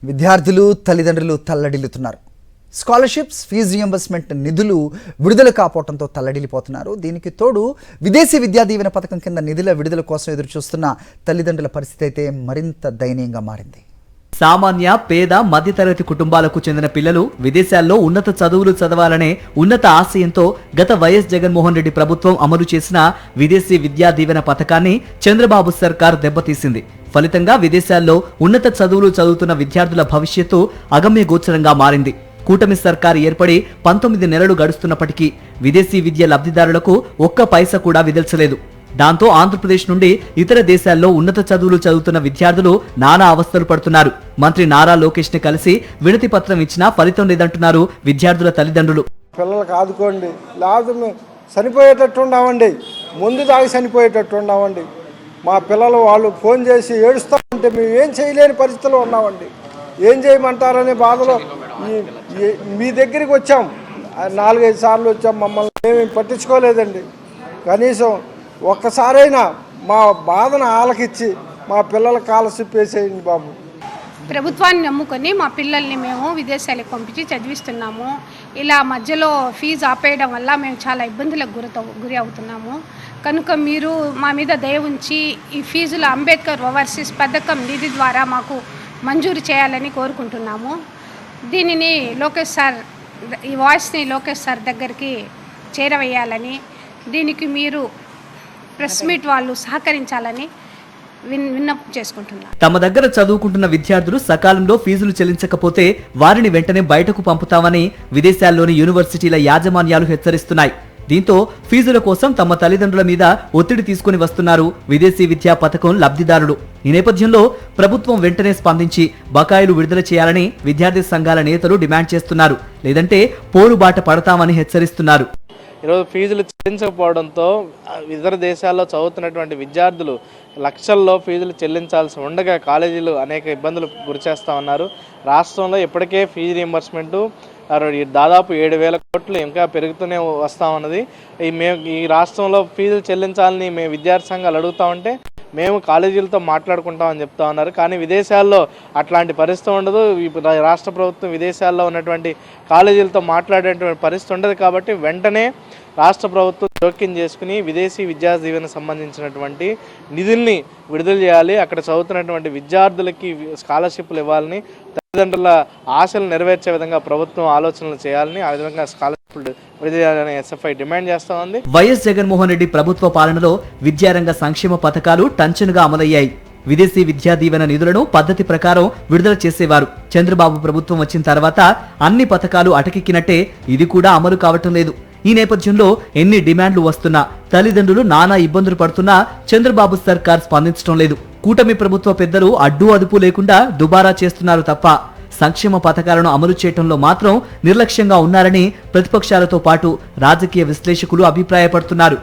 విద్యార్థులు తల్లిదండ్రులు తల్లడిల్లుతున్నారు. Scholarships, fee reimbursement నిధులు విడుదల కాపోవడంతో తల్లడిల్లిపోతున్నారు. దీనికి తోడు విదేశీ విద్యా దీవెన పథకం కింద నిధుల విడుదల కోసం ఎదురు చూస్తున్న తల్లిదండ్రుల పరిస్థితి అయితే మరింత దయనీయంగా మారింది. సామాన్య, పేద, మధ్యతరగతి కుటుంబాలకు చెందిన పిల్లలు విదేశాల్లో ఉన్నత చదువులు చదవాలనే ఉన్నత ఆశయంతో గత వైఎస్ జగన్మోహన్ రెడ్డి ప్రభుత్వం అమలు చేసిన విదేశీ విద్యా దీవెన పథకాన్ని చంద్రబాబు సర్కార్ దెబ్బతీసింది. ఫలితంగా విదేశాల్లో ఉన్నత చదువులు చదువుతున్న విద్యార్థుల భవిష్యత్తు అగమ్య గోచరంగా మారింది. కూటమి సర్కారు ఏర్పడి 19 నెలలు గడుస్తున్నప్పటికీ విదేశీ విద్య లబ్ధిదారులకు ఒక్క పైసా కూడా విదల్చలేదు. దాంతో ఆంధ్రప్రదేశ్ నుండి ఇతర దేశాల్లో ఉన్నత చదువులు చదువుతున్న విద్యార్థులు నానా అవస్థలు పడుతున్నారు. మంత్రి నారా లోకేష్ ని కలిసి వినతి పత్రం ఇచ్చినా ఫలితం లేదంటున్నారు విద్యార్థుల తల్లిదండ్రులు. పిల్లలకు ఆదుకోండి, లేకపోతే చనిపోయేటట్టు ఉన్నామండి, ముందు దాగి చనిపోయేటట్టు ఉన్నామండి. మా పిల్లలు వాళ్ళు ఫోన్ చేసి ఏడుస్తూ ఉంటే మేము ఏం చేయలేని పరిస్థితుల్లో ఉన్నామండి. ఏం చేయమంటారనే బాధలో మీ దగ్గరికి వచ్చాం, 4-5 సార్లు వచ్చాం, మమ్మల్ని ఏమీ పట్టించుకోలేదండి. కనీసం ఒక్కసారైనా మా బాధను ఆలకిచ్చి మా పిల్లల స్కాలర్షిప్ వేసేయండి బాబు. ప్రభుత్వాన్ని నమ్ముకొని మా పిల్లల్ని మేము విదేశాలకు పంపించి చదివిస్తున్నాము. ఇలా మధ్యలో ఫీజు ఆపేయడం వల్ల మేము చాలా ఇబ్బందులకు గురి అవుతున్నాము. కనుక మీరు మా మీద దయ ఉంచి ఈ ఫీజుల అంబేద్కర్ ఓవర్సీస్ పథకం నిధి ద్వారా మాకు మంజూరు చేయాలని కోరుకుంటున్నాము. దీనిని లోకేష్ సార్, ఈ వాయిస్ని లోకేష్ సార్ దగ్గరికి చేరవేయాలని, దీనికి మీరు ప్రెస్ మీట్ వాళ్ళు సహకరించాలని విన్నపం చేసుకుంటున్నారు. తమ దగ్గర చదువుకుంటున్న విద్యార్థులు సకాలంలో ఫీజులు చెల్లించకపోతే వారిని వెంటనే బయటకు పంపుతామని విదేశాల్లోని యూనివర్సిటీల యాజమాన్యాలు హెచ్చరిస్తున్నాయి. దీంతో ఫీజుల కోసం తమ తల్లిదండ్రుల మీద ఒత్తిడి తీసుకుని వస్తున్నారు విదేశీ విద్యా పథకం లబ్ధిదారులు. ఈ నేపథ్యంలో ప్రభుత్వం వెంటనే స్పందించి బకాయిలు విడుదల చేయాలని విద్యార్థి సంఘాల నేతలు డిమాండ్ చేస్తున్నారు. లేదంటే పోరుబాట పడతామని హెచ్చరిస్తున్నారు. ఈరోజు ఫీజులు చెల్లించకపోవడంతో ఇతర దేశాల్లో చదువుతున్నటువంటి విద్యార్థులు లక్షల్లో ఫీజులు చెల్లించాల్సి ఉండగా కాలేజీలు అనేక ఇబ్బందులు గురిచేస్తూ ఉన్నారు. రాష్ట్రంలో ఇప్పటికే ఫీజు రీయింబర్స్మెంటు దాదాపు 7,000 కోట్లు ఇంకా పెరుగుతూనే వస్తూ ఉన్నది. ఈ రాష్ట్రంలో ఫీజులు చెల్లించాలని మేము విద్యార్థి సంఘాలు అడుగుతా ఉంటే మేము కాలేజీలతో మాట్లాడుకుంటామని చెప్తా ఉన్నారు. కానీ విదేశాల్లో అట్లాంటి పరిస్థితి ఉండదు. రాష్ట్ర ప్రభుత్వం విదేశాల్లో ఉన్నటువంటి కాలేజీలతో మాట్లాడేటువంటి పరిస్థితి ఉండదు. కాబట్టి వెంటనే రాష్ట్ర ప్రభుత్వం జోక్యం చేసుకుని విదేశీ విద్యా దీవెనకు సంబంధించినటువంటి నిధుల్ని విడుదల చేయాలి. అక్కడ చదువుతున్నటువంటి విద్యార్థులకి స్కాలర్షిప్లు ఇవ్వాలని, తల్లిదండ్రుల ఆశలు నెరవేర్చే విధంగా ప్రభుత్వం ఆలోచనలు చేయాలని, ఆ విధంగా స్కాలర్షిప్లు విడుదల చేయాలని ఎస్ఎఫ్ఐ డిమాండ్ చేస్తా ఉంది. వైఎస్ జగన్మోహన్ రెడ్డి ప్రభుత్వ పాలనలో విద్యారంగ సంక్షేమ పథకాలు టంచనుగా అమలయ్యాయి. విదేశీ విద్యా దీవెన నిధులను పద్ధతి ప్రకారం విడుదల చేసేవారు. చంద్రబాబు ప్రభుత్వం వచ్చిన తర్వాత అన్ని పథకాలు అటకెక్కినట్టే ఇది కూడా అమలు కావటం లేదు. ఈ నేపథ్యంలో ఎన్ని డిమాండ్లు వస్తున్నా, తల్లిదండ్రులు నానా ఇబ్బందులు పడుతున్నా చంద్రబాబు సర్కార్ స్పందించడం లేదు. కూటమి ప్రభుత్వ పెద్దలు అడ్డు అదుపు లేకుండా దుబారా చేస్తున్నారు తప్ప సంక్షేమ పథకాలను అమలు చేయడంలో మాత్రం నిర్లక్ష్యంగా ఉన్నారని ప్రతిపక్షాలతో పాటు రాజకీయ విశ్లేషకులు అభిప్రాయపడుతున్నారు.